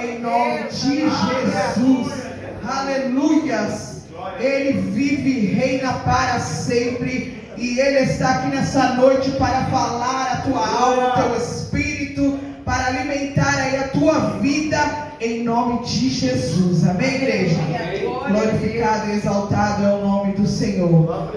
em nome de Jesus. Aleluias. Ele vive e reina para sempre. E Ele está aqui nessa noite para falar a tua alma, o teu espírito, para alimentar aí a tua vida, em nome de Jesus. Amém, igreja? Glorificado e exaltado é o nome do Senhor.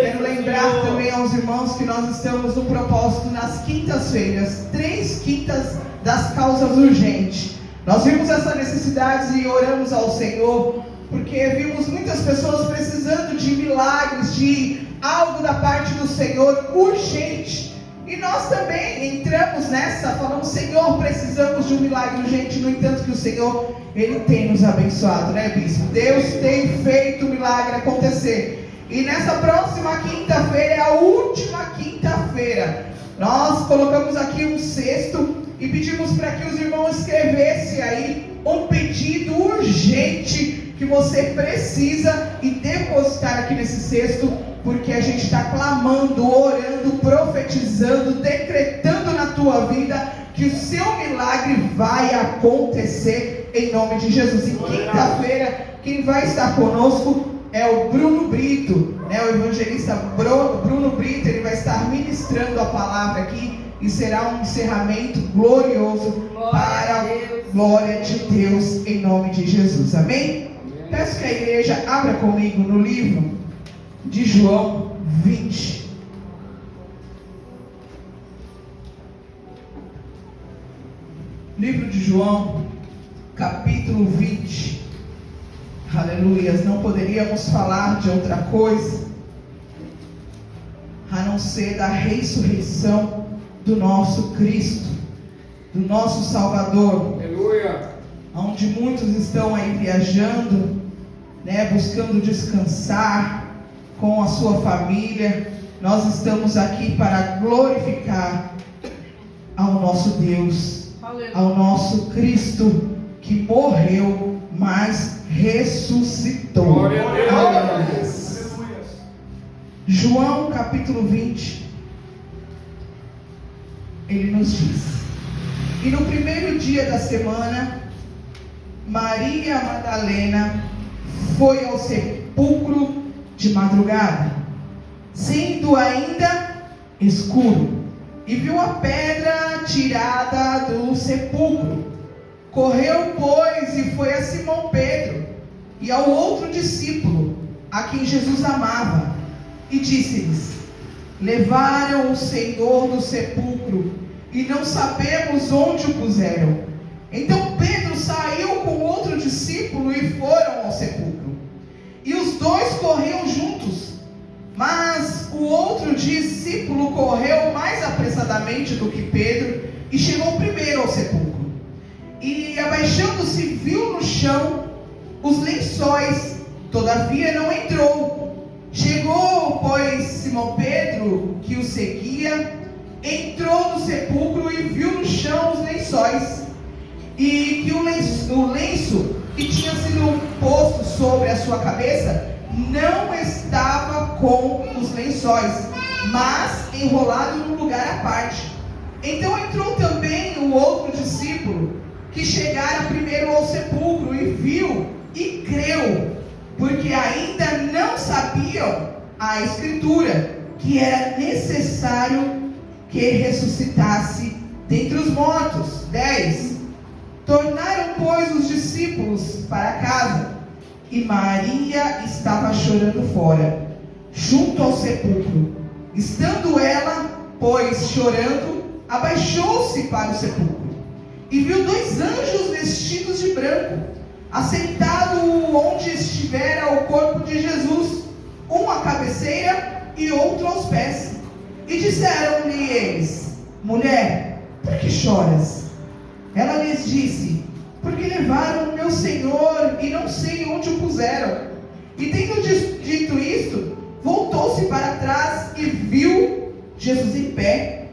Quero lembrar também aos irmãos que nós estamos no propósito nas quintas-feiras, 3 quintas das causas urgentes. Nós vimos essas necessidades e oramos ao Senhor, porque vimos muitas pessoas precisando de milagres, de algo da parte do Senhor urgente. E nós também entramos nessa, falamos: Senhor, precisamos de um milagre urgente. No entanto, que o Senhor, Ele tem nos abençoado, né, bispo? Deus tem feito o milagre acontecer. E nessa próxima quinta-feira, é a última quinta-feira, nós colocamos aqui um cesto e pedimos para que os irmãos escrevessem aí um pedido urgente que você precisa e depositar aqui nesse cesto, porque a gente está clamando, orando, profetizando, decretando na tua vida que o seu milagre vai acontecer em nome de Jesus. E quinta-feira, quem vai estar conosco é o Bruno Brito, né? O evangelista Bruno Brito. Ele vai estar ministrando a palavra aqui e será um encerramento glorioso para a glória de Deus em nome de Jesus. Amém? Peço que a igreja abra comigo no livro de João 20. Livro de João, capítulo 20. Aleluias. Não poderíamos falar de outra coisa a não ser da ressurreição do nosso Cristo, do nosso Salvador. Aleluia. Onde muitos estão aí viajando, né, buscando descansar com a sua família. Nós estamos aqui para glorificar ao nosso Deus, ao nosso Cristo, que morreu, mas ressuscitou. Glória a Deus. João capítulo 20, ele nos diz: e no primeiro dia da semana, Maria Madalena foi ao sepulcro de madrugada, sendo ainda escuro, e viu a pedra tirada do sepulcro. Correu, pois, e foi a Simão Pedro e ao outro discípulo, a quem Jesus amava, e disse-lhes: levaram o Senhor do sepulcro, e não sabemos onde o puseram. Então Pedro saiu com outro discípulo e foram ao sepulcro. E os dois corriam juntos, mas o outro discípulo correu mais apressadamente do que Pedro e chegou primeiro ao sepulcro. E abaixando-se, viu no chão os lençóis, todavia não entrou. Chegou, pois, Simão Pedro, que o seguia, entrou no sepulcro e viu no chão os lençóis, e que o lenço que tinha sido posto sobre a sua cabeça não estava com os lençóis, mas enrolado num lugar à parte. Então entrou também o outro discípulo, que chegara primeiro ao sepulcro, e viu e creu, porque ainda não sabiam a Escritura, que era necessário que ressuscitasse dentre os mortos. 10. Tornaram, pois, os discípulos para casa, e Maria estava chorando fora, junto ao sepulcro. Estando ela, pois, chorando, abaixou-se para o sepulcro, e viu 2 anjos vestidos de branco, assentado onde estivera o corpo de Jesus, um à cabeceira e outro aos pés. E disseram-lhe eles: mulher, por que choras? Ela lhes disse: porque levaram o meu Senhor e não sei onde o puseram. E tendo dito isto, voltou-se para trás e viu Jesus em pé,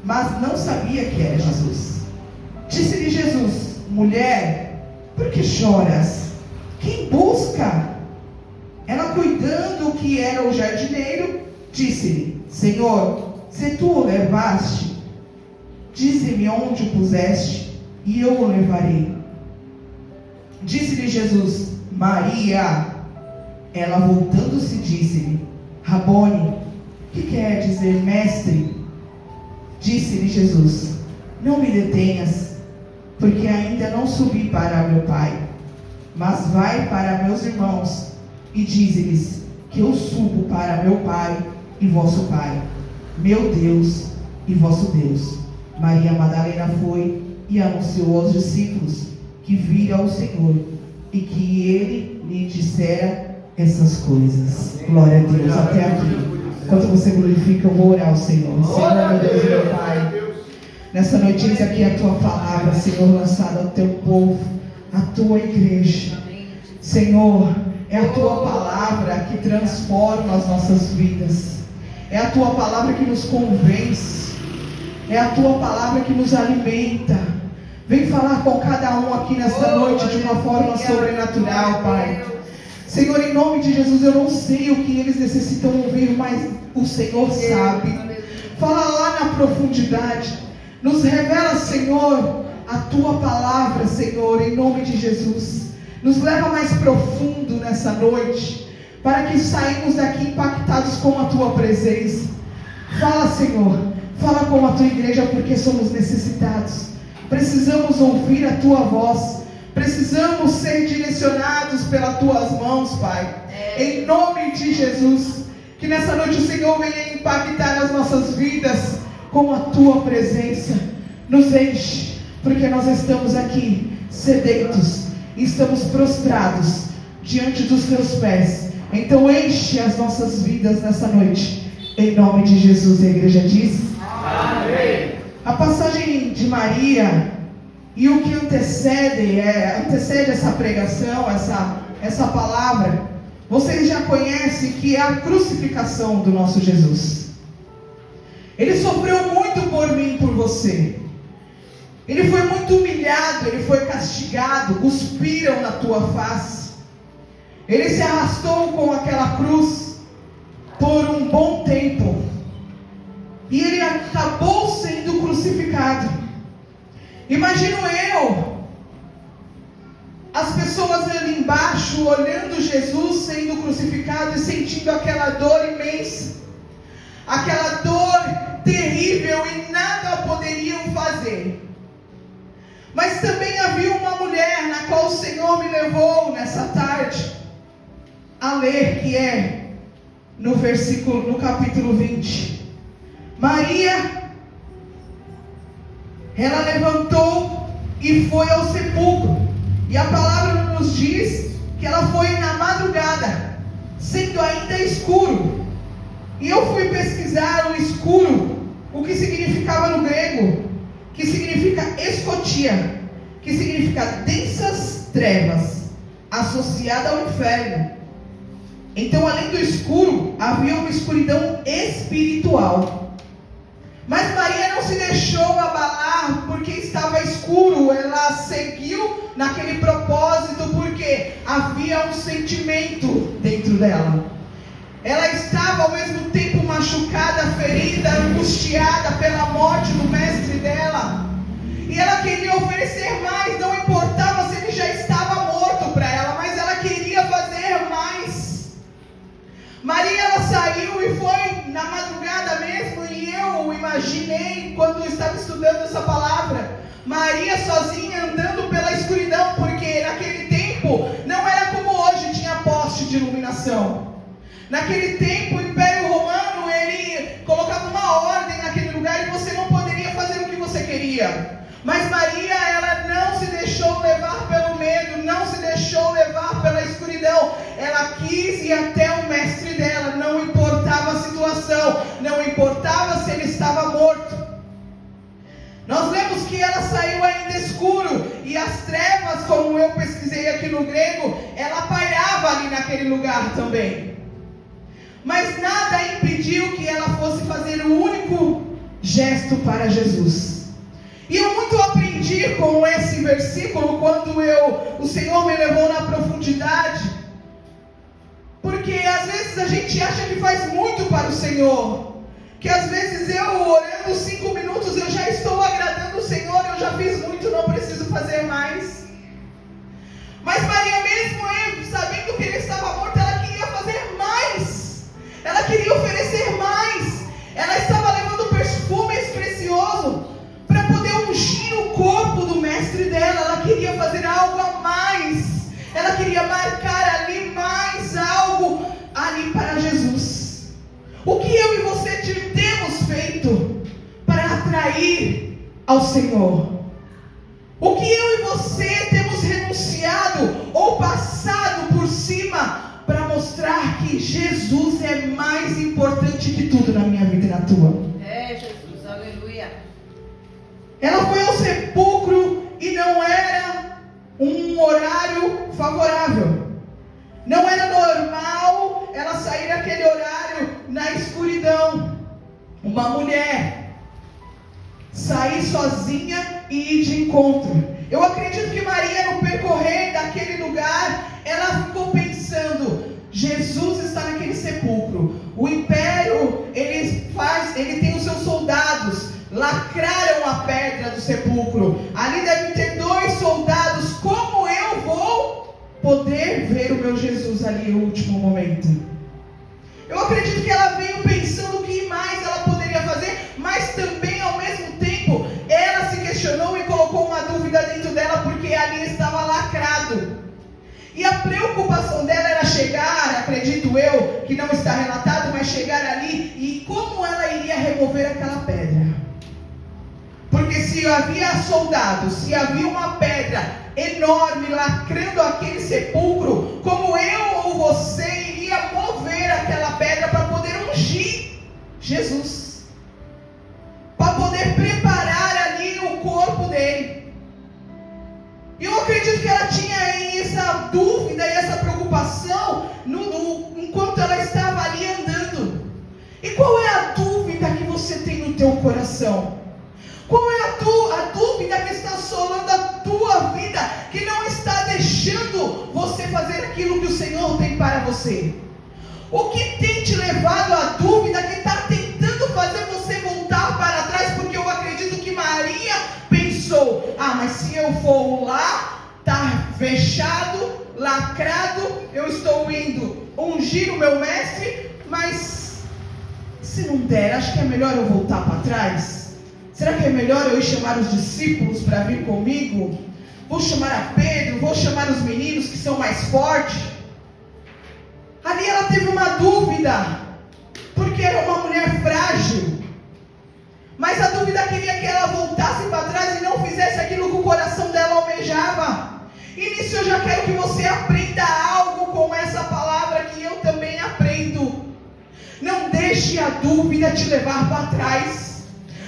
mas não sabia que era Jesus. Disse-lhe Jesus: mulher, por que choras? Quem busca? Ela, cuidando que era o jardineiro, disse-lhe: Senhor, se tu o levaste, dize-me onde o puseste, e eu o levarei. Disse-lhe Jesus: Maria. Ela, voltando-se, disse-lhe: Rabone, que quer dizer mestre? Disse-lhe Jesus: Não me detenhas, porque ainda não subi para meu Pai, mas vai para meus irmãos e dize-lhes que eu subo para meu Pai e vosso Pai, meu Deus e vosso Deus. Maria Madalena foi e anunciou aos discípulos que vira o Senhor e que ele lhe dissera essas coisas. Glória a Deus. Até aqui. Enquanto você glorifica, eu vou orar ao Senhor. Senhor, meu Deus e meu Pai, nessa noite eis aqui a tua palavra, Senhor, lançada ao teu povo, à tua igreja. Senhor, é a tua palavra que transforma as nossas vidas. É a tua palavra que nos convence. É a tua palavra que nos alimenta. Vem falar com cada um aqui nesta noite de uma forma sobrenatural, Pai. Senhor, em nome de Jesus, eu não sei o que eles necessitam ouvir, mas o Senhor sabe. Fala lá na profundidade. Nos revela, Senhor, a tua palavra, Senhor, em nome de Jesus. Nos leva mais profundo nessa noite, para que saímos daqui impactados com a tua presença. Fala, Senhor, fala com a tua igreja, porque somos necessitados. Precisamos ouvir a tua voz. Precisamos ser direcionados pelas tuas mãos, Pai. Em nome de Jesus. Que nessa noite o Senhor venha impactar as nossas vidas com a tua presença. Nos enche, porque nós estamos aqui sedentos e estamos prostrados diante dos teus pés. Então enche as nossas vidas nessa noite. Em nome de Jesus. A igreja diz: Amém. A passagem de Maria e o que antecede essa pregação, essa palavra, vocês já conhecem, que é a crucificação do nosso Jesus. Ele sofreu muito por mim e por você. Ele foi muito humilhado, ele foi castigado, cuspiram na tua face. Ele se arrastou com aquela cruz por um bom tempo. E ele acabou sendo crucificado. Imagino eu, as pessoas ali embaixo, olhando Jesus sendo crucificado e sentindo aquela dor imensa, aquela dor terrível, e nada poderiam fazer. Mas também havia uma mulher na qual o Senhor me levou nessa tarde a ler, que é no capítulo 20. Maria, ela levantou e foi ao sepulcro. E a palavra nos diz que ela foi na madrugada, sendo ainda escuro. E eu fui pesquisar o escuro, o que significava no grego, que significa escotia, que significa densas trevas, associada ao inferno. Então, além do escuro, havia uma escuridão espiritual. Mas Maria não se deixou abalar porque estava escuro. Ela seguiu naquele propósito porque havia um sentimento dentro dela. Ela estava ao mesmo tempo machucada, ferida, angustiada pela morte do mestre dela. E ela queria oferecer mais, não importava se ele já estava morto para ela, mas ela queria fazer mais. Maria, ela saiu e foi na madrugada mesmo, e eu imaginei, quando eu estava estudando essa palavra, Maria sozinha andando pela escuridão, porque naquele tempo não era como hoje, tinha poste de iluminação. Naquele tempo o Império Romano, ele colocava uma ordem naquele lugar e você não poderia fazer o que você queria. Mas Maria, ela não se deixou levar pelo medo, não se deixou levar pela escuridão. Ela quis ir até o mestre dela, não importava a situação, não importava se ele estava morto. Nós lemos que ela saiu ainda escuro, e as trevas, como eu pesquisei aqui no grego, ela pairava ali naquele lugar também. Mas nada impediu que ela fosse fazer o único gesto para Jesus. E eu muito aprendi com esse versículo quando o Senhor me levou na profundidade. Porque às vezes a gente acha que faz muito para o Senhor. Que às vezes eu, orando 5 minutos, eu já estou agradando o Senhor, eu já fiz muito, não preciso fazer mais. Mas ir ao Senhor? O que eu e você temos renunciado ou passado por cima para mostrar que Jesus é mais importante que tudo na minha vida e na tua? É, Jesus, aleluia. Ela foi ao sepulcro e não era um horário favorável. Não era normal ela sair naquele horário na escuridão. Uma mulher sair sozinha e ir de encontro. Eu acredito que Maria, no percorrer daquele lugar, ela ficou pensando: Jesus está naquele sepulcro. O império, ele tem os seus soldados, lacraram a pedra do sepulcro. Ali deve ter 2 soldados. Como eu vou poder ver o meu Jesus ali no último momento? Eu acredito que ela veio pensando o que mais ela poderia fazer, mas também ao mesmo tempo ela se questionou e colocou uma dúvida dentro dela, porque ali estava lacrado. E a preocupação dela era chegar, acredito eu, que não está relatado, mas chegar ali e como ela iria remover aquela pedra. Porque se havia soldados, se havia uma pedra enorme lacrando aquele sepulcro, como eu ou você iria mover aquela pedra para poder ungir Jesus, para poder preparar ali o corpo dele? E eu acredito que ela tinha essa dúvida e essa preocupação enquanto ela estava ali andando. E qual é a dúvida que você tem no teu coração? Qual é a dúvida que está assolando a tua vida, que não está deixando você fazer aquilo que o Senhor tem para você? O que tem te levado à dúvida, que está tentando fazer você voltar para trás? Porque eu acredito que Maria pensou: mas se eu for lá, está fechado, lacrado, eu estou indo ungir o meu mestre, mas se não der, acho que é melhor eu voltar para trás. Será que é melhor eu ir chamar os discípulos para vir comigo? Vou chamar a Pedro, vou chamar os meninos que são mais fortes. Ali ela teve uma dúvida, porque era uma mulher frágil. Mas a dúvida queria que ela voltasse para trás e não fizesse aquilo que o coração dela almejava. E nisso eu já quero que você aprenda algo com essa palavra que eu também aprendo. Não deixe a dúvida te levar para trás.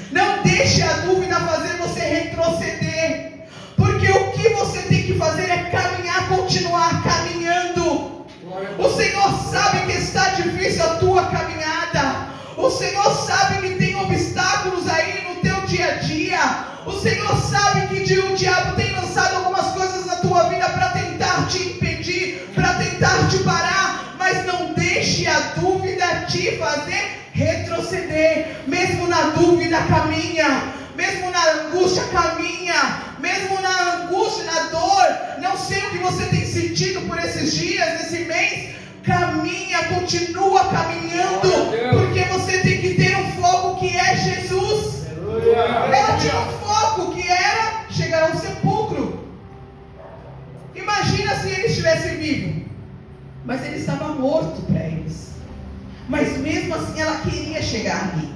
Não deixe a dúvida fazer você retroceder. Porque o que você tem que fazer é caminhar, continuar caminhando. O Senhor sabe que está difícil a tua caminhada. O Senhor sabe que tem obstáculos aí no teu dia a dia. O Senhor sabe que o diabo tem lançado algumas coisas na tua vida para tentar te impedir, para tentar te parar. Mas não deixe a dúvida te fazer retroceder. Mesmo na dúvida, caminha. Mesmo na angústia, caminha. Mesmo na angústia, na dor, não sei o que você tem sentido por esses dias, esse mês, caminha, continua caminhando, porque você tem que ter um foco que é Jesus. Ela tinha um foco que era chegar ao sepulcro. Imagina se ele estivesse vivo, mas ele estava morto para eles. Mas mesmo assim ela queria chegar ali,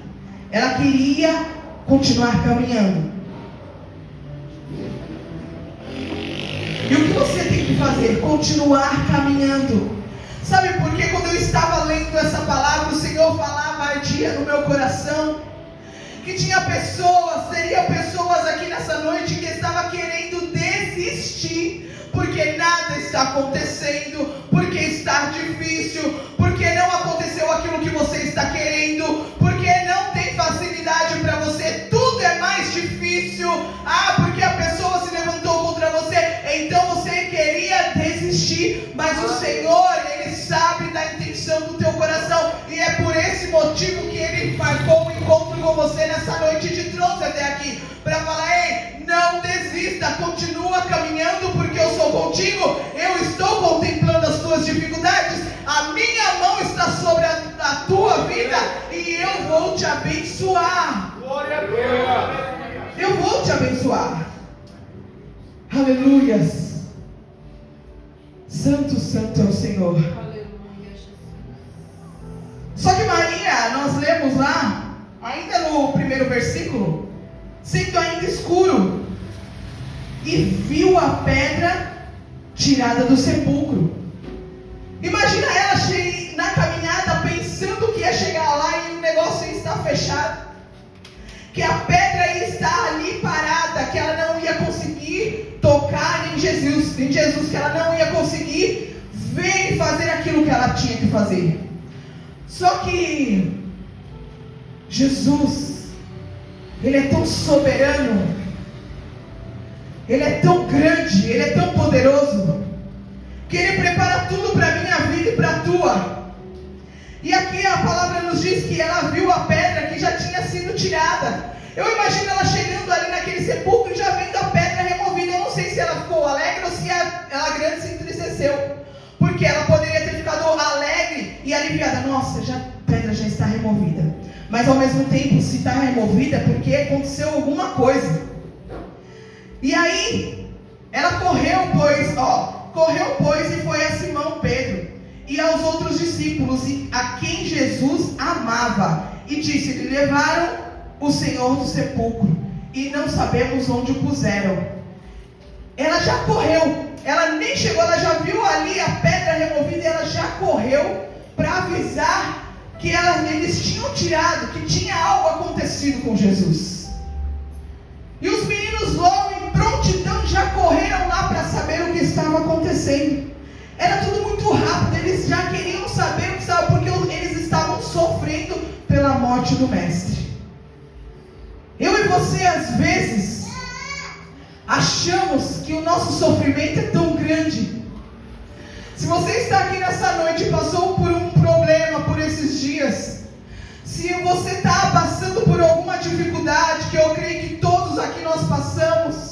ela queria continuar caminhando. E o que você tem que fazer? Continuar caminhando. Sabe por quê? Quando eu estava lendo essa palavra, o Senhor falava ardia no meu coração que teria pessoas aqui nessa noite que estavam querendo desistir, porque nada está acontecendo, porque está difícil, porque não aconteceu aquilo que você está querendo, porque não tem facilidade para você, tudo é mais difícil. Porque a pessoa se levantou contra você, então você queria desistir. Mas o Senhor, Ele sabe da intenção do teu coração, e é por esse motivo que Ele marcou um encontro com você nessa noite e te trouxe até aqui, para falar: ei, não desista, continua caminhando, porque eu sou contigo, eu estou contemplando as tuas dificuldades, a minha mão está sobre a tua vida, e eu vou te abençoar. Glória a Deus. Eu vou te abençoar. Aleluias. Santo, santo é o Senhor. Aleluia, Jesus. Só que Maria, nós lemos lá, ainda no primeiro versículo, sendo ainda escuro, e viu a pedra tirada do sepulcro. Imagina ela na caminhada pensando que ia chegar lá e o negócio ia estar fechado, que a pedra ia estar ali parada, que ela não ia conseguir tocar em Jesus, que ela não ia conseguir ver e fazer aquilo que ela tinha que fazer. Só que Jesus, Ele é tão soberano, Ele é tão grande, Ele é tão poderoso, que Ele prepara tudo para a minha vida e para a tua. E aqui a palavra nos diz que ela viu a pedra que já tinha sido tirada. Eu imagino ela chegando ali naquele sepulcro e já vendo a pedra removida. Eu não sei se ela ficou alegre ou se ela grande se entristeceu, porque ela poderia ter ficado alegre e aliviada. Nossa, a pedra já está removida. Mas ao mesmo tempo, se está removida, porque aconteceu alguma coisa. E aí, ela correu, pois, e foi a Simão Pedro e aos outros discípulos, a quem Jesus amava, e disse: lhe levaram o Senhor do sepulcro, e não sabemos onde o puseram. Ela já correu, ela nem chegou, ela já viu ali a pedra removida, e ela já correu para avisar que eles tinham tirado, que tinha algo acontecido com Jesus. E os meninos logo em prontidão já correram lá para saber o que estava acontecendo. Era tudo muito rápido, eles já queriam saber o que estava, porque eles estavam sofrendo pela morte do mestre. Eu e você às vezes achamos que o nosso sofrimento é tão grande. Se você está aqui nessa noite e passou por um problema por esses dias, se você está passando por alguma dificuldade, que eu creio que todos aqui nós passamos,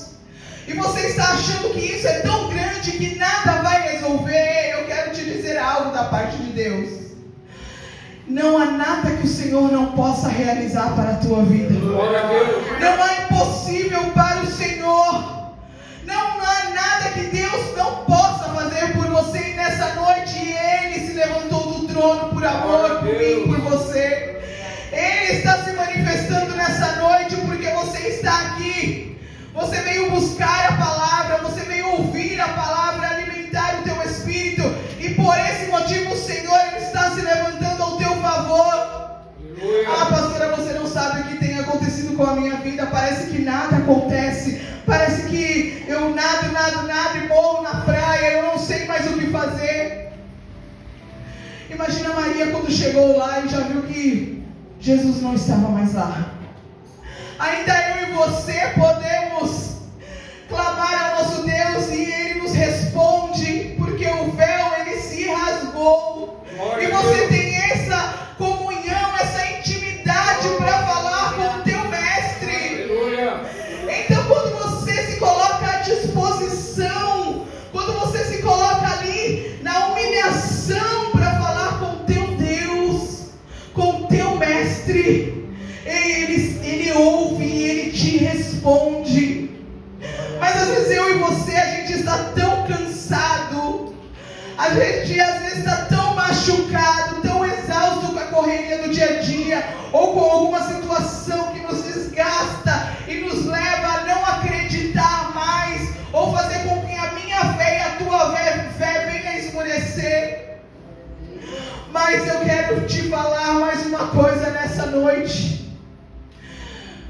e você está achando que isso é tão grande que nada vai resolver, eu quero te dizer algo da parte de Deus. Não há nada que o Senhor não possa realizar para a tua vida. Não há impossível para o Senhor. Não há nada que Deus não possa fazer por você. E nessa noite Ele se levantou do trono por amor, por mim, por você. Ele está se manifestando nessa noite porque você está aqui. Você veio buscar a palavra, você veio ouvir a palavra, alimentar o teu espírito, e por esse motivo o Senhor está se levantando ao teu favor. Ah, pastora, você não sabe o que tem acontecido com a minha vida, parece que nada acontece, parece que eu nado e morro na praia, eu não sei mais o que fazer. Imagina Maria quando chegou lá e já viu que Jesus não estava mais lá. Ainda eu e você podemos clamar ao nosso Deus e Ele nos responde, porque o véu ele se rasgou. E você tem essa comunhão, essa intimidade para falar com o teu mestre. Então quando você se coloca à disposição, quando você se coloca ali na humilhação para falar com o teu Deus, com o teu mestre, Ele ouve e Ele te responde. Mas às vezes eu e você, a gente está tão cansado, a gente às vezes está tão machucado, tão exausto com a correria do dia a dia, ou com alguma situação que nos desgasta e nos leva a não acreditar mais, ou fazer com que a minha fé e a tua fé venha a esmorecer. Mas eu quero te falar mais uma coisa nessa noite.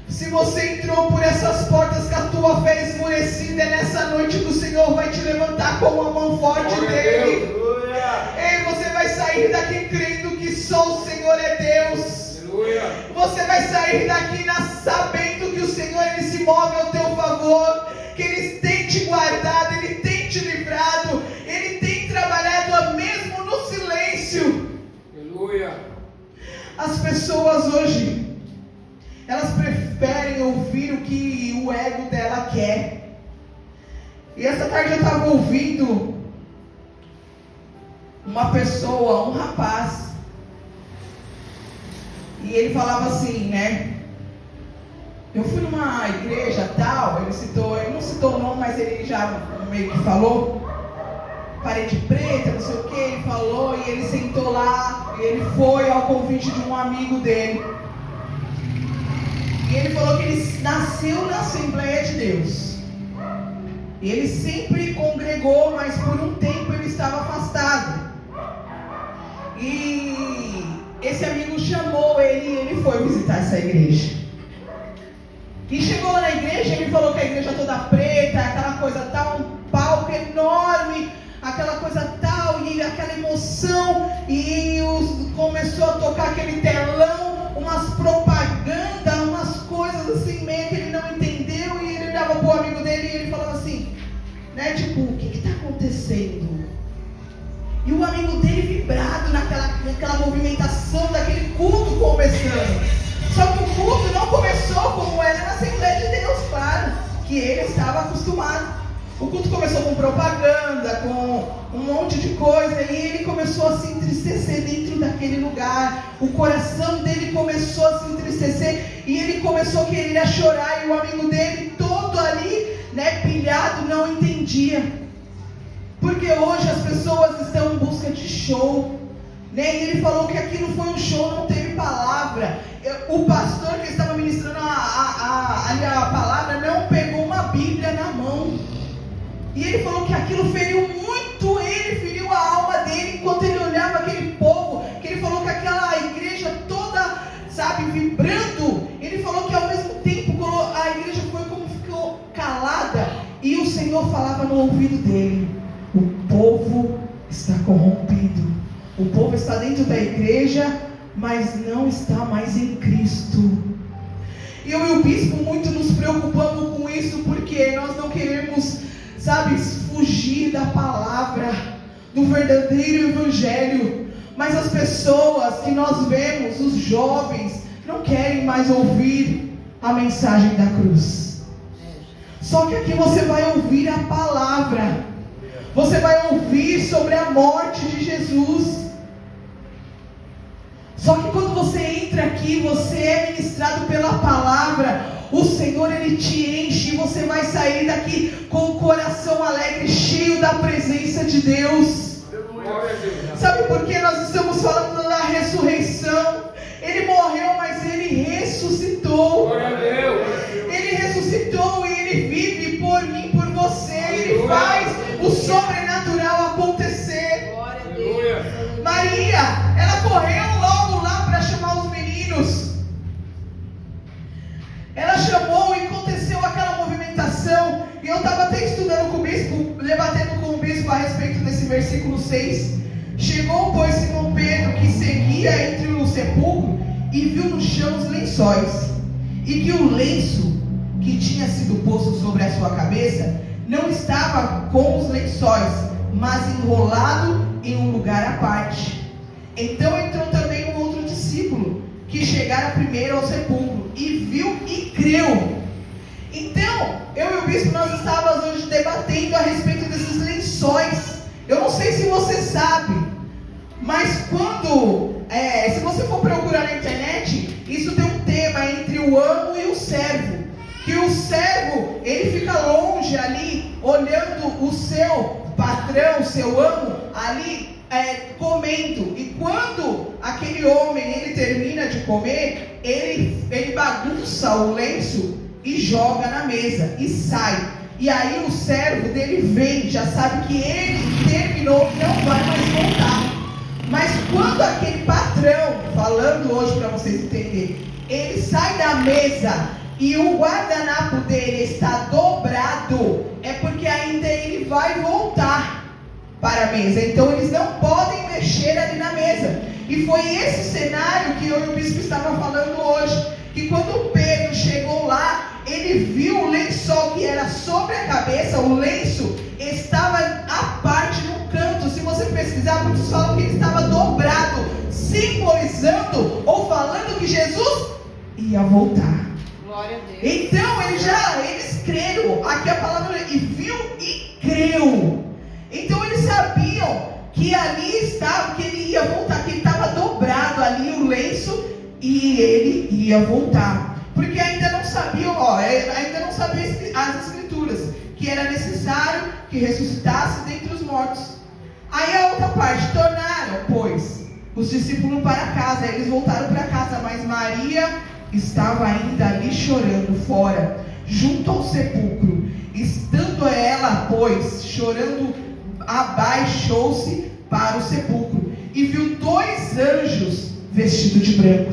Se você entrou por essas portas com a tua fé esmorecida, é nessa noite que o Senhor vai te levantar com a mão forte dele. Ei, você vai sair daqui crendo que só o Senhor é Deus. Você vai sair daqui sabendo que o Senhor ele se move ao teu favor, que Ele tem te guardado, Ele tem te livrado, Ele tem trabalhado mesmo no silêncio. As pessoas hoje, elas preferem ouvir o que o ego dela quer. E essa tarde eu estava ouvindo uma pessoa, um rapaz, e ele falava assim, né? Eu fui numa igreja tal, ele não citou o nome, mas ele já meio que falou, parede preta, não sei o que, ele falou, e ele sentou lá, e ele foi ao convite de um amigo dele. E ele falou que ele nasceu na Assembleia de Deus. E ele sempre congregou, mas por um tempo ele estava afastado. E esse amigo chamou ele e ele foi visitar essa igreja. E chegou lá na igreja, ele falou que a igreja toda preta, aquela coisa tal, um palco enorme, aquela coisa tal, e aquela emoção, e começou a tocar aquele telão, umas propagandas, umas coisas assim, meio que ele não entendeu, e ele olhava pro amigo dele e ele falava assim, né, tipo, o que está acontecendo? E o amigo dele vibrado naquela movimentação daquele culto começando. Só que o culto não começou como era na Assembleia de Deus, claro, que ele estava acostumado. O culto começou com propaganda, com um monte de coisa, e ele começou a se entristecer dentro daquele lugar. O coração dele começou a se entristecer, e ele começou a querer chorar, e o amigo dele todo ali, né, pilhado, não entendia. Porque hoje as pessoas estão em busca de show, né? E ele falou que aquilo foi um show, não teve palavra. O pastor que estava ministrando a palavra não pegou uma Bíblia na mão. E ele falou que aquilo feriu muito ele, feriu a alma dele, enquanto ele olhava aquele povo, que ele falou que aquela igreja toda, sabe, vibrando. Ele falou que ao mesmo tempo a igreja foi como ficou calada, e o Senhor falava no ouvido dele: o povo está corrompido, o povo está dentro da igreja, mas não está mais em Cristo. E eu e o bispo muito nos preocupamos com isso, porque nós não queremos, sabe, fugir da palavra, do verdadeiro evangelho. Mas as pessoas que nós vemos, os jovens, não querem mais ouvir a mensagem da cruz. Só que aqui você vai ouvir a palavra. Você vai ouvir sobre a morte de Jesus. Só que quando você entra aqui, você é ministrado pela palavra, o Senhor, Ele te enche, e você vai sair daqui com o coração alegre, cheio da presença de Deus. Sabe por que nós estamos falando da ressurreição? Ele morreu, mas Ele ressuscitou. Ele ressuscitou e Ele vive por mim, por você. Ele faz o sobrenatural acontecer. Maria, ela correu logo lá para chamar os meninos. Ela chamou e aconteceu aquela movimentação. E eu estava até estudando com o bispo, debatendo com o bispo a respeito desse versículo 6. Chegou, pois, Simão Pedro, que seguia entre o sepulcro, e viu no chão os lençóis, e que o lenço que tinha sido posto sobre a sua cabeça não estava com os lençóis, mas enrolado em um lugar à parte. Então entrou também um outro discípulo, que chegara primeiro ao sepulcro, e viu e creu. Então, eu e o bispo, nós estávamos hoje debatendo a respeito desses lençóis. Eu não sei se você sabe, mas se você for procurar na internet, isso tem um tema entre o amo e o servo. Que o servo, ele fica longe ali, olhando o seu patrão, o seu amo, ali comendo. E quando aquele homem, ele termina de comer, ele bagunça o lenço e joga na mesa e sai. E aí o servo dele vem, já sabe que ele terminou e não vai mais voltar. Mas quando aquele patrão, falando hoje para vocês entenderem, ele sai da mesa e o guardanapo dele está dobrado, é porque ainda ele vai voltar para a mesa. Então eles não podem mexer ali na mesa. E foi esse cenário que eu e o bispo estavam falando hoje, que quando Pedro chegou lá, ele viu o lençol que era sobre a cabeça, o lenço estava à parte no canto. Se você pesquisar, muitos falam que ele estava dobrado, simbolizando ou falando que Jesus ia voltar. Glória a Deus. Então eles creram, aqui a palavra, e viu e creu. Então eles sabiam que ali estava, que ele ia voltar, que ele estava dobrado ali o lenço e ele ia voltar. Porque ainda não sabiam, ainda não sabiam as escrituras, que era necessário que ressuscitasse dentre os mortos. Aí a outra parte, tornaram, pois, os discípulos para casa. Eles voltaram para casa, mas Maria estava ainda ali chorando fora, junto ao sepulcro. Estando ela, pois, chorando, abaixou-se para o sepulcro e viu 2 anjos vestidos de branco,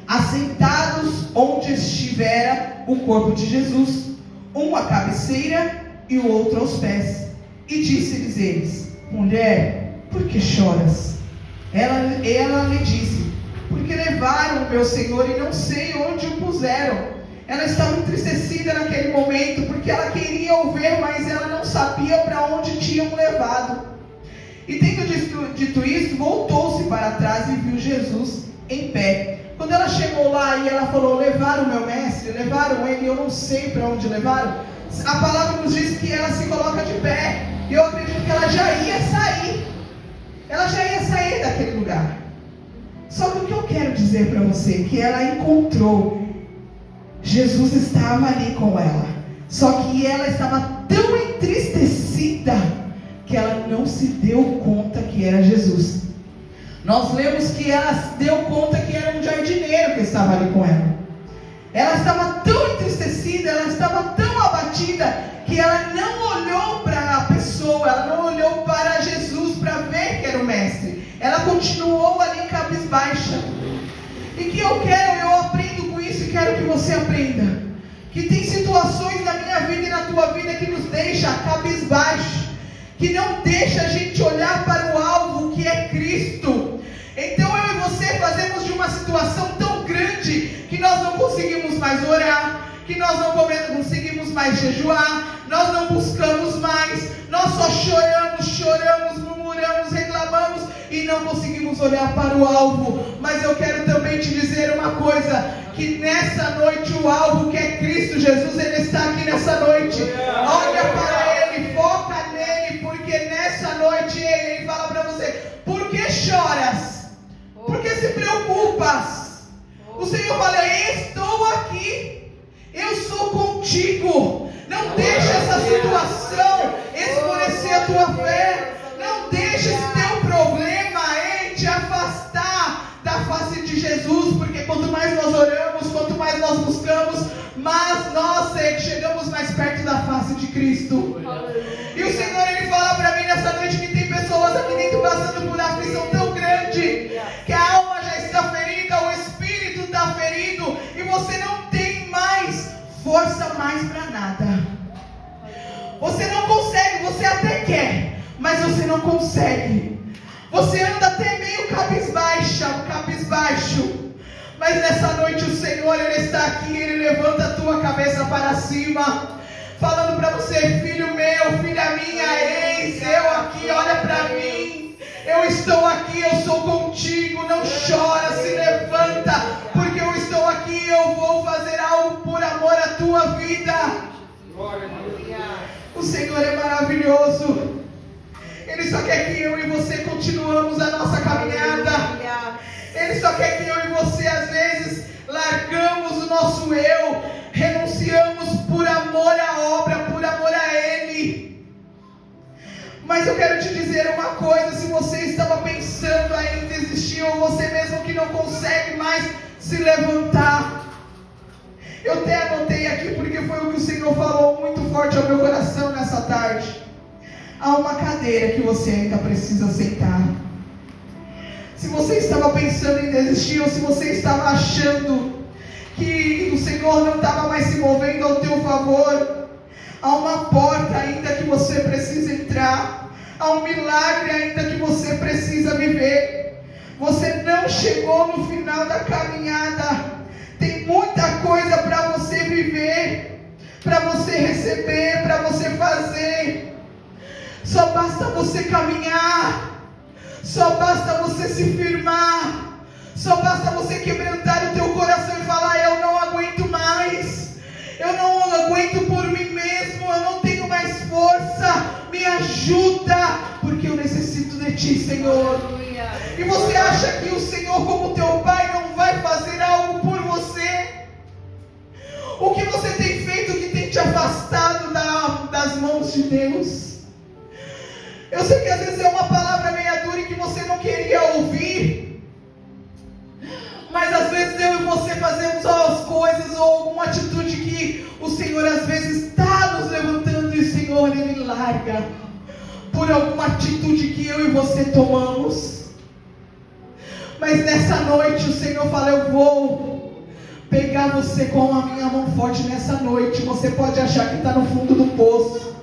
assentados onde estivera o corpo de Jesus, um à cabeceira e o outro aos pés. E disse-lhes eles: mulher, por que choras? Ela lhe disse: porque levaram o meu Senhor e não sei onde o puseram. Ela estava entristecida naquele momento, porque ela queria o ver, mas ela não sabia para onde tinham levado. E tendo dito isso, voltou-se para trás e viu Jesus em pé. Quando ela chegou lá e ela falou: levaram o meu mestre, levaram ele, eu não sei para onde levaram. A palavra nos diz que ela se coloca de pé. E eu acredito que ela já ia sair. Ela já ia sair daquele lugar. Só que o que eu quero dizer para você, que ela encontrou, Jesus estava ali com ela, só que ela estava tão entristecida, que ela não se deu conta que era Jesus. Nós lemos que ela se deu conta que era um jardineiro que estava ali com ela. Ela estava tão entristecida, ela estava tão abatida, que ela não olhou para a pessoa, ela não olhou para Jesus, para ver que era o mestre. Ela continuou ali cabisbaixa. E que eu aprendo com isso e quero que você aprenda, que tem situações na minha vida e na tua vida que nos deixa cabisbaixo, que não deixa a gente olhar para o alvo que é Cristo. Então eu e você fazemos de uma situação tão grande que nós não conseguimos mais orar, que nós não conseguimos mais jejuar, nós não buscamos mais, nós só choramos, murmuramos, reclamamos e não conseguimos olhar para o alvo. Mas eu quero também te dizer uma coisa, que nessa noite o alvo que é Cristo Jesus, Ele está aqui nessa noite. Olha para Ele, foca nele, porque nessa noite Ele fala para você: por que choras? Por que se preocupas? O Senhor fala: estou aqui, eu sou contigo. Não deixe essa situação escurecer a tua fé. Não deixe esse teu problema te afastar da face de Jesus, porque quanto mais nós oramos, quanto mais nós buscamos, mas nós chegamos mais perto da face de Cristo. E o Senhor, Ele fala para mim nessa noite que tem pessoas aqui dentro passando por aflição tão grande, que a alma já está ferida, o espírito está ferido, e você não tem mais força mais para nada. Você não consegue, você até quer, mas você não consegue. Você anda até meio cabisbaixo. Mas nessa noite o Senhor, Ele está aqui, Ele levanta a tua cabeça para cima, falando para você: filho meu, filha minha, eis eu aqui, olha para mim. Eu estou aqui, eu sou contigo, não chora, se levanta, porque eu estou aqui, eu vou fazer algo por amor à tua vida. O Senhor é maravilhoso. Ele só quer que eu e você continuamos a nossa caminhada. Ele só quer que eu e você, às vezes, largamos o nosso eu, renunciamos por amor à obra, por amor a Ele. Mas eu quero te dizer uma coisa: se você estava pensando em desistir, ou você mesmo que não consegue mais se levantar, eu até anotei aqui porque foi o que o Senhor falou muito forte ao meu coração nessa tarde. Há uma cadeira que você ainda precisa sentar. Se você estava pensando em desistir, ou se você estava achando que o Senhor não estava mais se movendo ao teu favor, há uma porta ainda que você precisa entrar, há um milagre ainda que você precisa viver. Você não chegou no final da caminhada. Tem muita coisa para você viver, para você receber, para você fazer. Só basta você caminhar, só basta você se firmar, só basta você quebrantar o teu coração e falar: eu não aguento mais, eu não aguento por mim mesmo, eu não tenho mais força, me ajuda, porque eu necessito de Ti, Senhor. E você acha que o Senhor, como teu Pai, não vai fazer algo por você? O que você tem feito que tem te afastado das mãos de Deus? Eu sei que às vezes é uma palavra meia dura e que você não queria ouvir, mas às vezes eu e você fazemos as O Senhor às vezes está nos levantando e o Senhor Ele larga por alguma atitude que eu e você tomamos. Mas nessa noite o Senhor fala: eu vou pegar você com a minha mão forte nessa noite. Você pode achar que está no fundo do poço,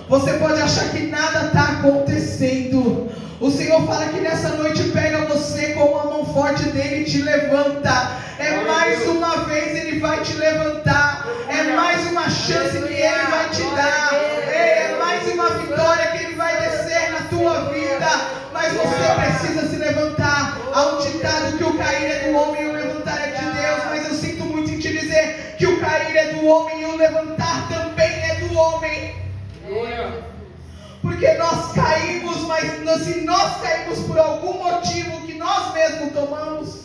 você pode achar que nada está acontecendo. O Senhor fala que nessa noite pega você com a mão forte dele e te levanta. É mais uma vez Ele vai te levantar. É mais uma chance que Ele vai te dar. É mais uma vitória que Ele vai descer na tua vida. Mas você precisa se levantar. Há um ditado que o cair é do homem e o levantar é de Deus. Mas eu sinto muito em te dizer que o cair é do homem e o levantar também é do homem. Porque nós caímos, mas se nós caímos por algum motivo que nós mesmos tomamos,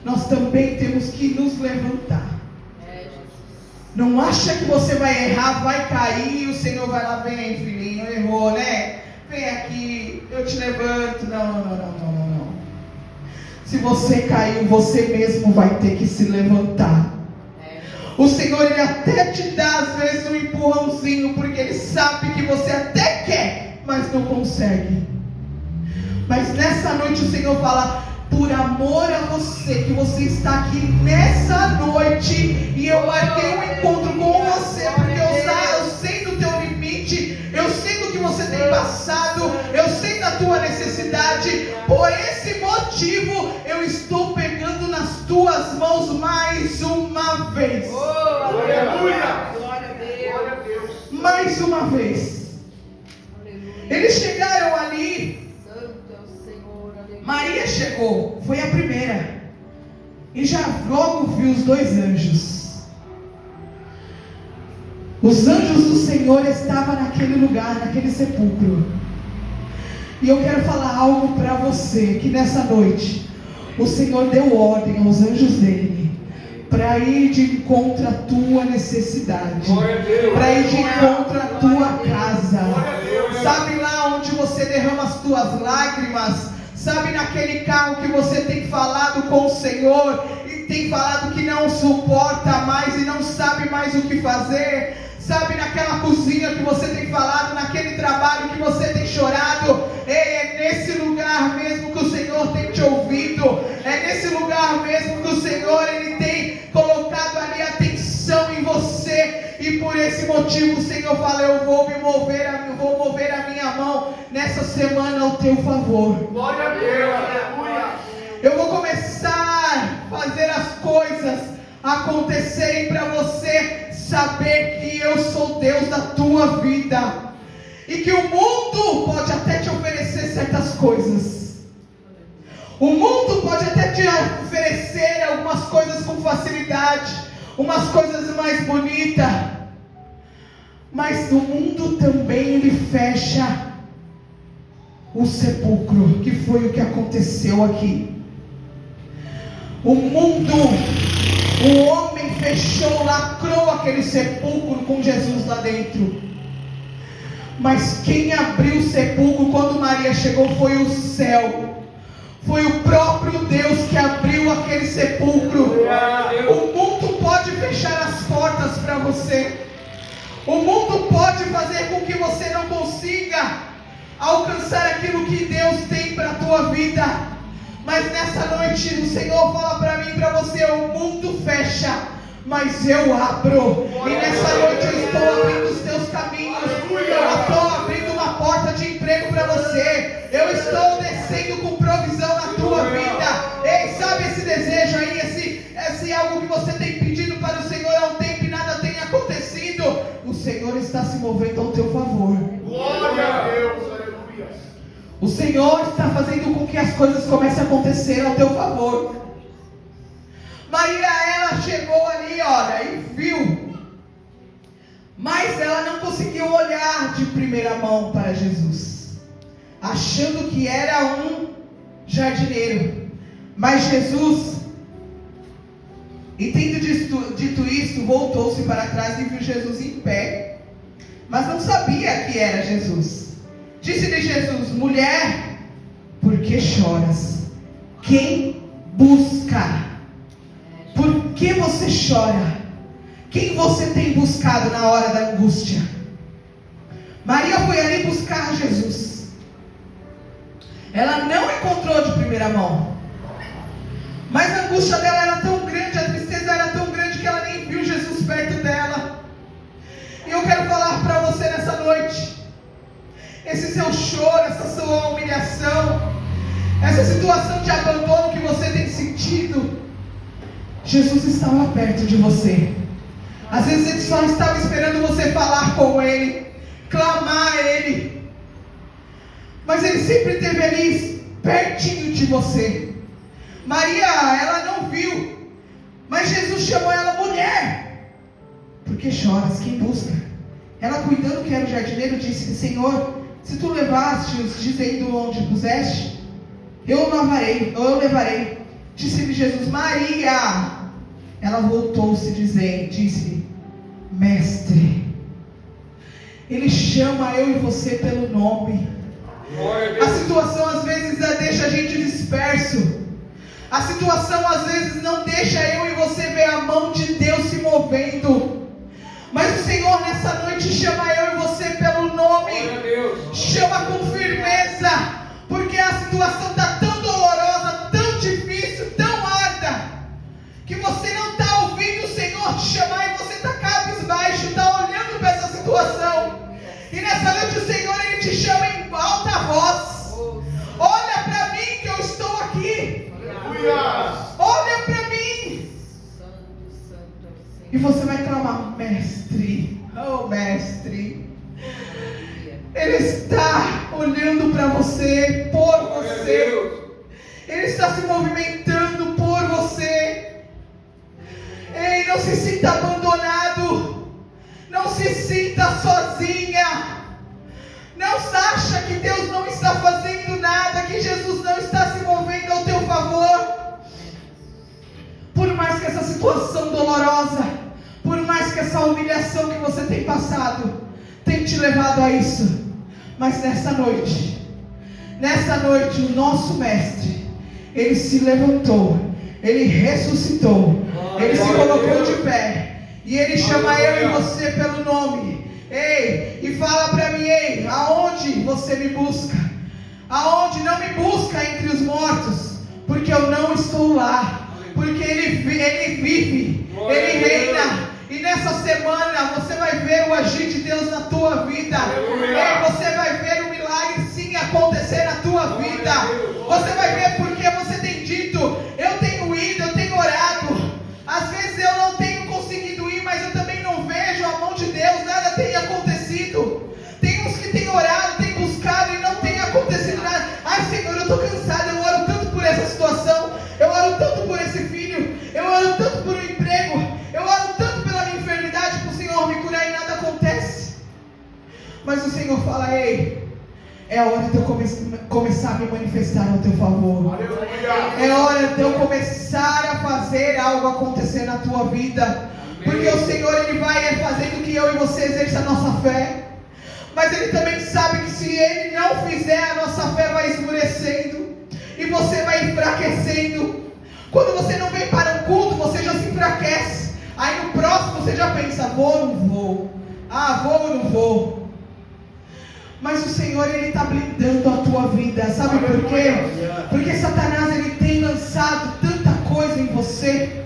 nós também temos que nos levantar. Não acha que você vai errar, vai cair e o Senhor vai lá: vem filhinho, errou, né? Vem aqui, eu te levanto. Não. Se você caiu, você mesmo vai ter que se levantar. O Senhor, Ele até te dá às vezes um empurrãozinho, porque Ele sabe que você até quer, mas não consegue. Mas nessa noite o Senhor fala: por amor a você, que você está aqui nessa noite, e eu marquei um encontro com você, porque eu sei do teu limite, eu sei do que você tem passado, eu sei da tua necessidade. Por esse motivo eu estou pegando nas tuas mãos mais uma vez. Aleluia! Glória a Deus. Mais uma vez. Eles chegaram ali. Santo é o Senhor. Aleluia. Maria chegou, foi a primeira, e já logo viu os dois anjos. Os anjos do Senhor estavam naquele lugar, naquele sepulcro. E eu quero falar algo para você, que nessa noite o Senhor deu ordem aos anjos dele para ir de encontro à tua necessidade, para ir de encontro à tua casa. Sabe lá onde você derrama as tuas lágrimas? Sabe naquele carro que você tem falado com o Senhor e tem falado que não suporta mais e não sabe mais o que fazer? Sabe naquela cozinha que você tem falado, naquele trabalho que você tem chorado? É nesse lugar mesmo que o Senhor tem te ouvido. É nesse lugar mesmo que o Senhor Ele tem colocado ali atenção em você. E por esse motivo o Senhor fala: eu vou mover a minha mão nessa semana ao teu favor. Glória a Deus! Aleluia! Eu vou começar a fazer as coisas acontecerem para você saber que eu sou Deus da tua vida. E que o mundo pode até te oferecer certas coisas. O mundo pode até te oferecer algumas coisas com facilidade, umas coisas mais bonitas. Mas o mundo também ele fecha o sepulcro, que foi o que aconteceu aqui. O mundo, o homem fechou, lacrou aquele sepulcro com Jesus lá dentro. Mas quem abriu o sepulcro quando Maria chegou foi o céu. Foi o próprio Deus que abriu aquele sepulcro. O mundo pode fechar as portas para você. O mundo pode fazer com que você não consiga alcançar aquilo que Deus tem para a tua vida. Mas nessa noite o Senhor fala para mim e para você: o mundo fecha, mas eu abro. E nessa noite eu estou abrindo os teus caminhos. Eu estou abrindo uma porta de emprego para você. Eu estou descendo com provisão na tua vida. Ei, sabe esse desejo aí, esse algo que você tem pedido para o Senhor há um tempo e nada tem acontecido? O Senhor está se movendo ao teu favor. Glória a Deus! Aleluia! O Senhor está fazendo com que as coisas comecem a acontecer ao teu favor. Maria, ela chegou ali, olha, e viu. Mas ela não conseguiu olhar de primeira mão para Jesus, achando que era um jardineiro. Mas Jesus, e tendo dito isto, voltou-se para trás e viu Jesus em pé, mas não sabia que era Jesus. Disse-lhe Jesus: mulher, por que choras? Quem busca? Por que você chora? Quem você tem buscado na hora da angústia? Maria foi ali buscar Jesus. Ela não encontrou de primeira mão. Mas a angústia dela era tão grande, a tristeza era tão grande que ela nem viu Jesus perto dela. E eu quero falar para você nessa noite. Esse seu choro, essa sua humilhação, essa situação de abandono que você tem sentido, Jesus estava perto de você. Às vezes Ele só estava esperando você falar com Ele, clamar a Ele. Mas Ele sempre esteve ali, pertinho de você. Maria, ela não viu, mas Jesus chamou ela, mulher, por que choras? Quem busca? Ela, cuidando que era o jardineiro, disse: Senhor, se tu levaste-os dizendo onde puseste, eu levarei. Disse-lhe Jesus: Maria. Ela voltou-se disse: Mestre. Ele chama eu e você pelo nome. A situação às vezes deixa a gente disperso. A situação às vezes não deixa eu e você ver a mão de Deus se movendo. Mas o Senhor nessa noite chama eu e você pelo nome. Chama com firmeza. Porque a situação está tão dolorosa, tão difícil, tão árida, que você não está ouvindo o Senhor te chamar e você está cabisbaixo, está olhando para essa situação. E nessa noite o Senhor, Ele te chama em alta voz. Olha para mim que eu estou aqui. Olha para mim. E você vai clamar: Mestre, oh Mestre. Ele está olhando para você, por você. Ele está se movimentando por você. Ei, não se sinta abandonado. Não se sinta sozinha. Não acha que Deus não está fazendo nada, que Jesus não está se movendo ao teu favor. Por mais que essa situação dolorosa, por mais que essa humilhação que você tem passado, tem te levado a isso. Mas nessa noite, o nosso Mestre, Ele se levantou, Ele ressuscitou, Ele se colocou de pé, e Ele chama eu e você pelo nome. Ei, e fala para mim: ei, aonde você me busca? Aonde? Não me busca entre os mortos, porque eu não estou lá, porque Ele vive, Ele reina. E nessa semana você vai ver o agir de Deus na tua vida. Ei, você vai ver o milagre sim acontecer na tua vida. Você vai ver porque você tem dito: eu tenho ido, eu tenho orado. Às vezes eu não tenho conseguido ir, mas eu também não vejo a mão de Deus, nada tem acontecido. Tem uns que têm orado, têm buscado e não tem acontecido nada. Ai, Senhor, eu estou cansado, eu oro tanto por essa situação, eu oro tanto por esse filho, eu oro tanto por um emprego, eu oro tanto pela minha enfermidade, para o Senhor me curar e nada acontece. Mas o Senhor fala: ei, é a hora de eu começar a me manifestar ao teu favor. É hora de eu começar a fazer algo acontecer na tua vida. Porque o Senhor, Ele vai fazendo que eu e você exerça a nossa fé. Mas Ele também sabe que se Ele não fizer, a nossa fé vai esmurecendo. E você vai enfraquecendo. Quando você não vem para um culto, você já se enfraquece. Aí no próximo você já pensa: vou ou não vou? Ah, vou ou não vou? Mas o Senhor, Ele está blindando a tua vida. Sabe por quê? Porque Satanás, ele tem lançado tanta coisa em você,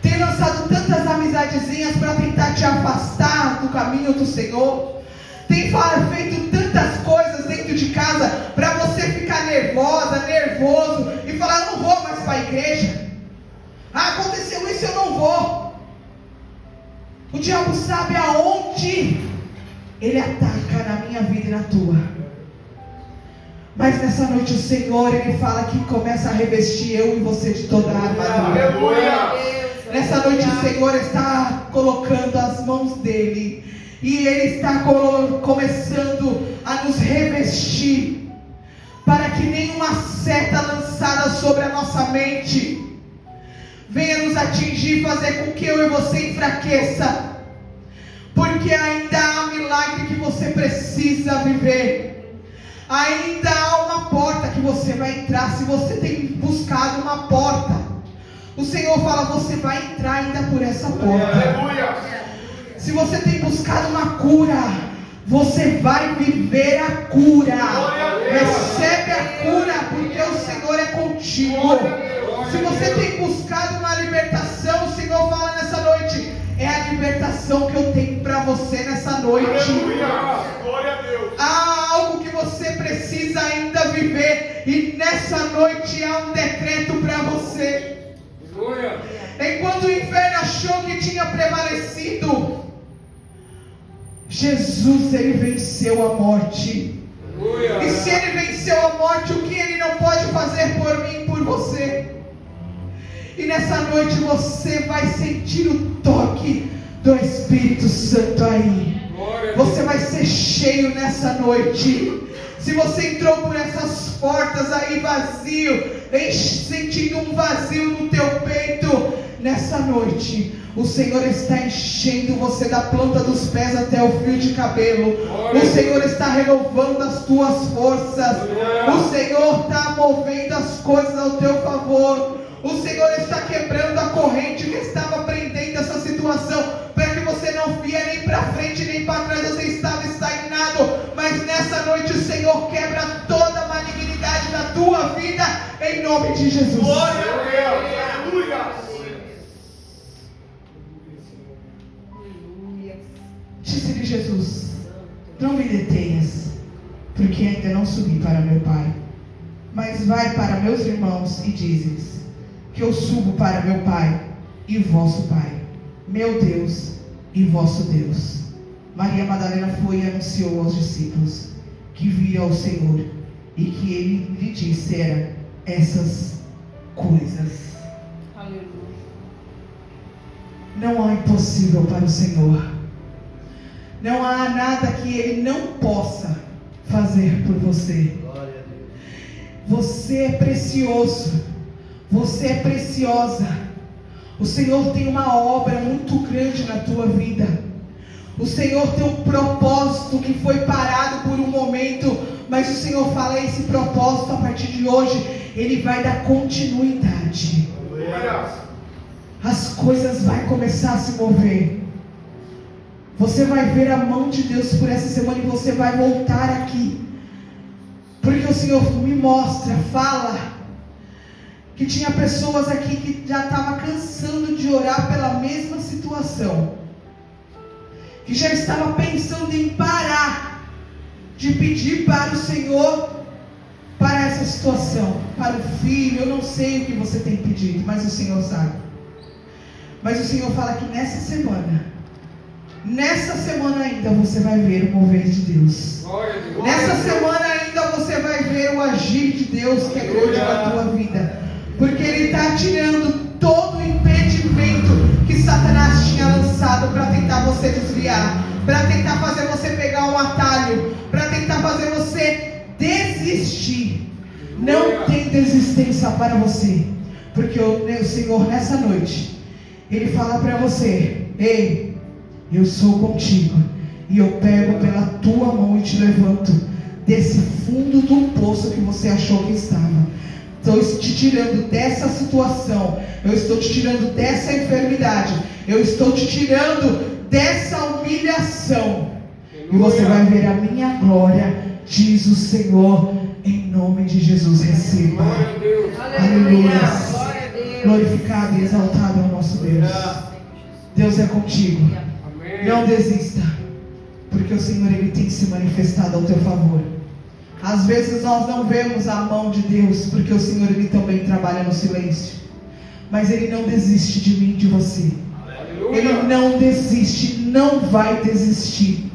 tem lançado tantas amizadezinhas para tentar te afastar do caminho do Senhor, tem feito tantas coisas dentro de casa para você ficar nervosa, nervoso e falar: eu não vou mais para a igreja. Ah, aconteceu isso, eu não vou. O diabo sabe aonde ele ataca na minha vida e na tua. Mas nessa noite o Senhor, Ele fala que começa a revestir eu e você de toda a armadura. Aleluia. Nessa noite o Senhor está colocando as mãos dEle, e Ele está começando a nos revestir, para que nenhuma seta lançada sobre a nossa mente venha nos atingir, fazer com que eu e você enfraqueça. Porque ainda há um milagre que você precisa viver. Ainda há uma porta que você vai entrar. Se você tem buscado uma porta, O Senhor fala: você vai entrar ainda por essa porta. Aleluia. Se você tem buscado uma cura, você vai viver a cura. Recebe a cura, porque o Senhor é contigo. Se você tem buscado uma libertação, o Senhor fala nessa noite: é a libertação que eu tenho para você nessa noite. Aleluia. Glória a Deus. Há algo que você precisa ainda viver, e nessa noite há um decreto para você. Enquanto o inferno achou que tinha prevalecido, Jesus, ele venceu a morte. E se ele venceu a morte, o que ele não pode fazer por mim e por você? E nessa noite você vai sentir o toque do Espírito Santo aí. Você vai ser cheio nessa noite. Se você entrou por essas portas aí vazio, sentindo um vazio no teu peito, nessa noite o Senhor está enchendo você da planta dos pés até o fio de cabelo. O Senhor está renovando as tuas forças. O Senhor está movendo as coisas ao teu favor. O Senhor está quebrando a corrente que estava prendendo essa situação, para que você não via nem para frente nem para trás. Você estava estagnado, mas nessa noite o Senhor quebra toda a malignidade da tua vida, em nome de Jesus. Glória a Deus. Aleluia. Disse-lhe Jesus: não me detenhas, porque ainda não subi para meu Pai, mas vai para meus irmãos e dize-lhes que eu subo para meu Pai e vosso Pai, meu Deus e vosso Deus. Maria Madalena foi e anunciou aos discípulos que vira ao Senhor e que ele lhe dissera essas coisas. Aleluia. Não há impossível para o Senhor. Não há nada que ele não possa fazer por você. Você é precioso. Você é preciosa. O Senhor tem uma obra muito grande na tua vida. O Senhor tem um propósito que foi parado por um momento, mas o Senhor fala: esse propósito a partir de hoje, ele vai dar continuidade. As coisas vão começar a se mover. Você vai ver a mão de Deus por essa semana e você vai voltar aqui, porque o Senhor me mostra, fala que tinha pessoas aqui que já estavam cansando de orar pela mesma situação, que já estava pensando em parar de pedir para o Senhor para essa situação, para o filho. Eu não sei o que você tem pedido, mas o Senhor sabe. Mas o Senhor fala que nessa semana ainda você vai ver o mover de Deus. Nessa semana ainda você vai ver o agir de Deus, que é grande na tua vida, porque Ele está tirando todo o impedimento que Satanás tinha lançado para tentar você desviar, para tentar fazer você pegar um atalho, para tentar fazer você desistir. Não tem desistência para você, porque o Senhor nessa noite, Ele fala para você: ei, eu sou contigo, e eu pego pela tua mão e te levanto desse fundo do poço que você achou que estava. Estou te tirando dessa situação, eu estou te tirando dessa enfermidade, eu estou te tirando dessa humilhação, e você vai ver a minha glória, diz o Senhor, em nome de Jesus. Receba. Aleluia. Glorificado e exaltado é o nosso Deus. Deus é contigo. Não desista, porque o Senhor, Ele tem se manifestado ao teu favor. Às vezes nós não vemos a mão de Deus, porque o Senhor, Ele também trabalha no silêncio, mas Ele não desiste de mim e de você. Ele não desiste, não vai desistir.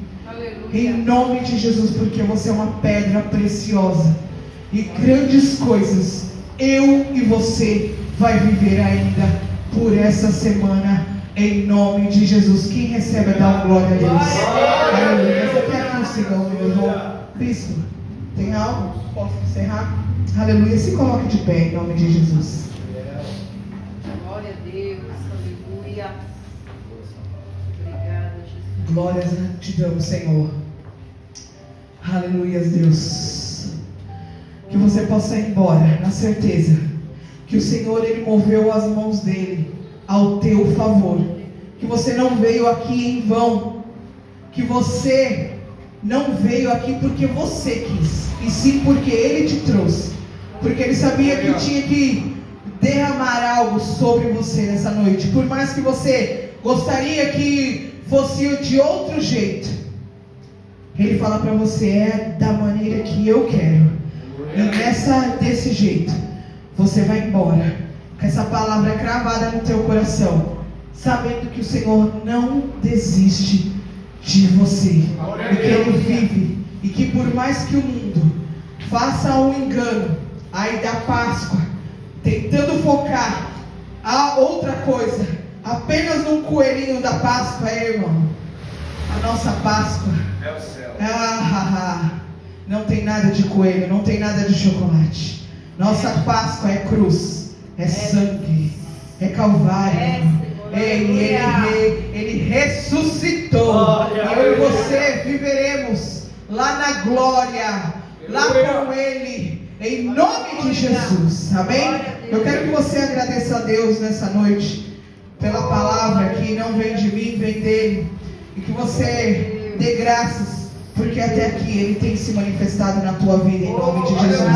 Em nome de Jesus, porque você é uma pedra preciosa, e grandes coisas eu e você vai viver ainda por essa semana, em nome de Jesus. Quem recebe, dá glória a Deus. Aleluia. Você quer que eu siga o meu irmão? Bispo, tem algo? Posso encerrar? Aleluia. Se coloque de pé em nome de Jesus. Glória a Deus. Aleluia. Obrigada, Jesus. Glórias te damos, Senhor. Aleluia, Deus. Que você possa ir embora na certeza que o Senhor, Ele moveu as mãos dEle ao teu favor, que você não veio aqui em vão, que você não veio aqui porque você quis, e sim porque Ele te trouxe, porque Ele sabia que tinha que derramar algo sobre você nessa noite. Por mais que você gostaria que fosse de outro jeito, Ele fala para você: é da maneira que eu quero, e desse jeito você vai embora com essa palavra cravada no teu coração, sabendo que o Senhor não desiste de você, e que Ele vive, e que por mais que o mundo faça um engano aí da Páscoa, tentando focar a outra coisa, apenas num coelhinho da Páscoa, irmão, a nossa Páscoa É o céu. Não tem nada de coelho, não tem nada de chocolate. Nossa Páscoa é cruz, é sangue, é Calvário. Ele ressuscitou. E eu e você viveremos lá na glória, lá com Ele, em nome de Jesus. Amém? Eu quero que você agradeça a Deus nessa noite pela palavra que não vem de mim, vem dEle. E que você dê graças, porque até aqui Ele tem se manifestado na tua vida, em nome de Jesus.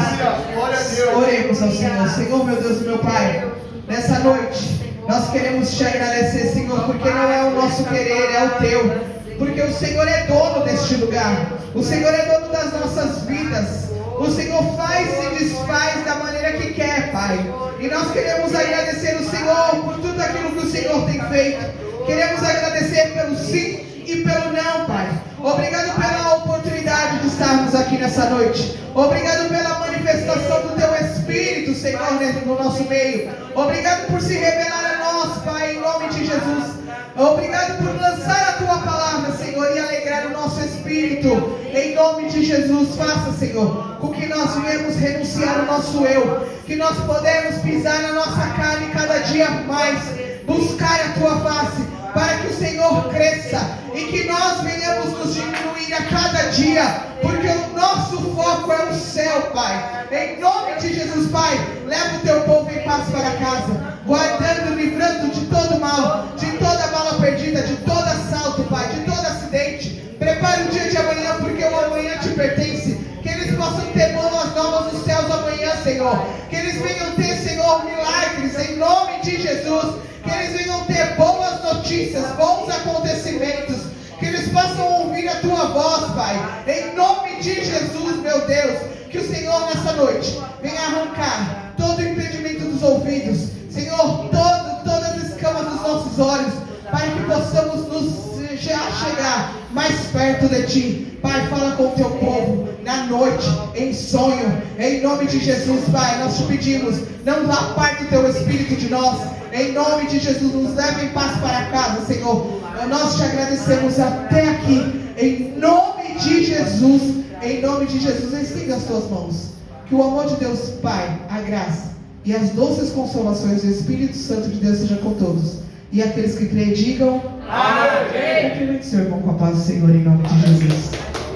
Glória a Deus. Oremos ao Senhor. Senhor, meu Deus e meu Pai, nessa noite nós queremos te agradecer, Senhor, porque não é o nosso querer, é o teu. Porque o Senhor é dono deste lugar, o Senhor é dono das nossas vidas. O Senhor faz e desfaz da maneira que quer, Pai. E nós queremos agradecer o Senhor por tudo aquilo que o Senhor tem feito. Queremos agradecer pelo sim e pelo não, Pai. Obrigado pela oportunidade de estarmos aqui nessa noite. Obrigado pela manifestação do Teu Espírito, Senhor, no nosso meio. Obrigado por se revelar a nós, Pai, em nome de Jesus. Obrigado por lançar a Tua palavra, Senhor, e alegrar o nosso espírito. Em nome de Jesus, faça, Senhor, com que nós venhamos renunciar ao nosso eu, que nós podemos pisar na nossa carne cada dia mais, buscar a Tua face, para que o Senhor cresça e que nós venhamos nos diminuir a cada dia, porque o nosso foco é o céu, Pai. Em nome de Jesus, Pai, leva o Teu povo em paz para casa, guardando, livrando de todo mal, de toda bala perdida, de todo assalto, Pai, de todo acidente. Prepare o dia de amanhã, porque o amanhã te pertence. Que eles possam ter boas novas nos céus amanhã, Senhor. Que eles venham ter, Senhor, milagres em nome de Jesus. Que eles venham ter boas notícias, bons acontecimentos. Que eles possam ouvir a Tua voz, Pai. Em nome de Jesus, meu Deus. Que o Senhor nessa noite venha arrancar todo o impedimento dos ouvidos. Senhor, todas as escamas dos nossos olhos, para que possamos nos chegar mais perto de Ti. Pai, fala com o Teu povo na noite, em sonho, em nome de Jesus, Pai. Nós te pedimos, não aparte o Teu Espírito de nós. Em nome de Jesus, nos leve em paz para casa, Senhor. Nós te agradecemos até aqui, em nome de Jesus. Em nome de Jesus, estenda as tuas mãos. Que o amor de Deus, Pai, a graça e as doces consolações do Espírito Santo de Deus seja com todos. E aqueles que creem, digam amém. Cumprimente seu irmão com a paz do Senhor, em nome de Jesus.